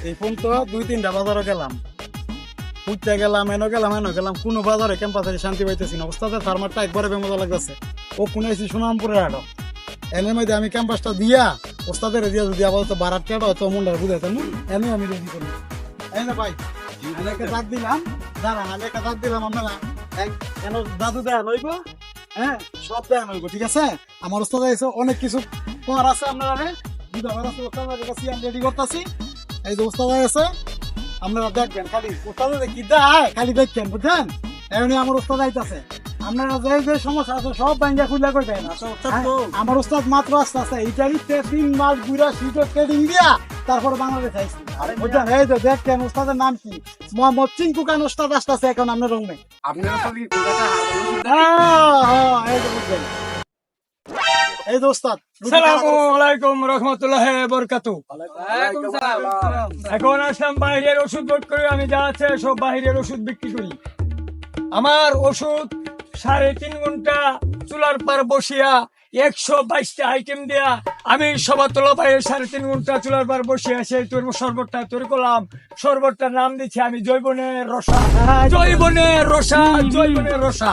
এই ফোন তো 2-3টা বাজারও গেলাম, উঠতে গেলাম, এনো গেলাম, কোনো বাজারে ক্যাম্পাসে শান্তি পাইতেছি না। ওস্তাদের ফার্মারটা একবারে বেমজা লাগতেছে। ও শুনেছি সুনামপুরের হাটও, এনের মধ্যে আমি ক্যাম্পাসটা দিয়া ওস্তাদের দিয়া যদি আপাতত বারাত কেটা হয়তো মনটা বুঝাইতাম, এনে আমি রেডি করি। এই না ভাই, আমি একটা দাঁত দিলাম, দাঁড়ান আমি একটা দাঁত দিলাম, আপনারা কেন দাদু দেয়া লইব, হ্যাঁ সব দেয়া লইব, ঠিক আছে? আমার ওস্তাদ এসে অনেক কিছু পর আছে, আপনারা রেডি করতেছি। এই যে ওস্তাদ আছে, আপনারা দেখবেন, খালি ওস্তাদ কি দেয় খালি দেখবেন, বুঝছেন? এমনি আমার ওস্তাদ আইতাছে, আপনারা যে সমস্যা আছে সব ব্যাংকে খুলে করে দেন। আমার ওস্তাদ মাত্র আসতে আসতে ইটালিতে 3 মাস ঘুরা শীতের ট্রেডিং দিয়া তারপর বাংলাদেশ আইসি, বুঝছেন? এই যে দেখেন ওস্তাদের নাম কি, মোহাম্মদ চিঙ্কু খান ওস্তাদ আসতেছে এখন আপনার রুমে। এই যে বুঝবেন, এই যে ওস্তাদ। আসসালামু আলাইকুম রাহমাতুল্লাহি ওয়া বারাকাতুহু। এখন আসলাম বাইরের ওষুধ বোর্ড করে, আমি যা আছে সব বাইরের ওষুধ বিক্রি করি। আমার ওষুধ 3.5 ঘন্টা চুলার পার বসিয়া 122টা আইটেম দেয়া আমি সবাতলা বাইরে 3.5 ঘন্টা চুলার পার বসিয়া সেই শরবতটা তৈরি করলাম। শরবতটার নাম দিচ্ছি আমি জৈবনের রসা। জৈবনের রসা, জৈবনের রসা।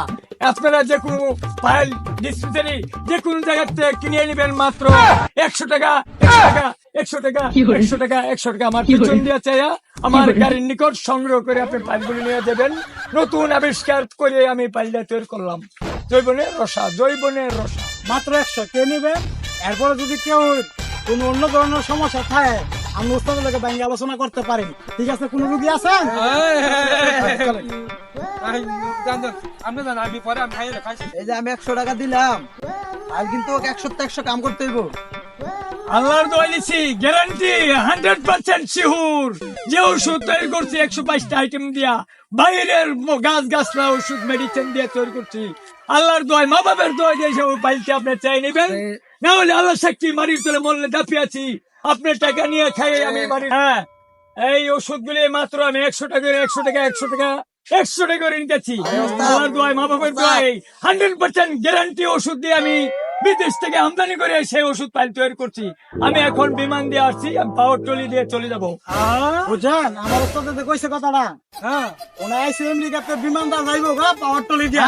আপনারা যে কোনো ফাইল ডিসপেন্সারি যে কোনো জায়গা থেকে কিনে নেবেন মাত্র 100 টাকা, 100 টাকা, 100 টাকা, 100 টাকা, 100 টাকা। আমার পিছন দিয়ে চাইয়া আমার গাড়ির নিকট সংগ্রহ করে আপনি ফাইলগুলি নিয়ে দেবেন। নতুন আবিষ্কার করে আমি ফাইলটা তৈরি করলাম, জৈবনের রসা, জৈবনের রসা। মাত্র 100 কে নেবেন। এরপরে যদি কেউ কোনো অন্য ধরনের সমস্যা থাকে আমি ওস্তাদের লোকে ব্যাংকে আলোচনা করতে পারি, ঠিক আছে? কোনো রুগী আছেন? এই যে আমি 100 টাকা দিলাম, আর কিন্তু ওকে 100 কাম করতে হইব। আল্লাহর দোয়া নিছি, গ্যারান্টি 100% শিওর। যে ওষুধ তৈরি করছি 122টা আইটেম দিয়া, বাইরের গাছলা ওষুধ মেডিসিন দিয়ে তৈরি করছি। আল্লাহর দোয়ায়, মা বাবার দোয়া দিয়ে ওই পাইলটি আপনি চাই নেবেন, না হলে আল্লাহ সাক্ষী মারির তোলে মরলে দাপি আছি, আপনার টাকা নিয়ে খাই আমি বাড়ি। হ্যাঁ, এই ওষুধগুলি মাত্র আমি 100 টাকা, 100 টাকা, 100 টাকা, 100 টাকা করে নিতেছি। আল্লাহর দোয়ায়, মা বাবার দোয়ায় 100% গ্যারান্টি ওষুধ দিয়ে আমি বিদেশ থেকে আমদানি করে সেই ওষুধ পাইল তৈরি করছি। আমি এখন বিমান দিয়ে আসছি, আমি পাওয়ার টলি দিয়ে চলে যাবো। বুঝছেন? আমার ওস্তাদ কইছে কথাটা, হ্যাঁ ওনা আইসি আমেরিকাতে বিমানটা যাইবো গা পাওয়ার টলি দিয়া।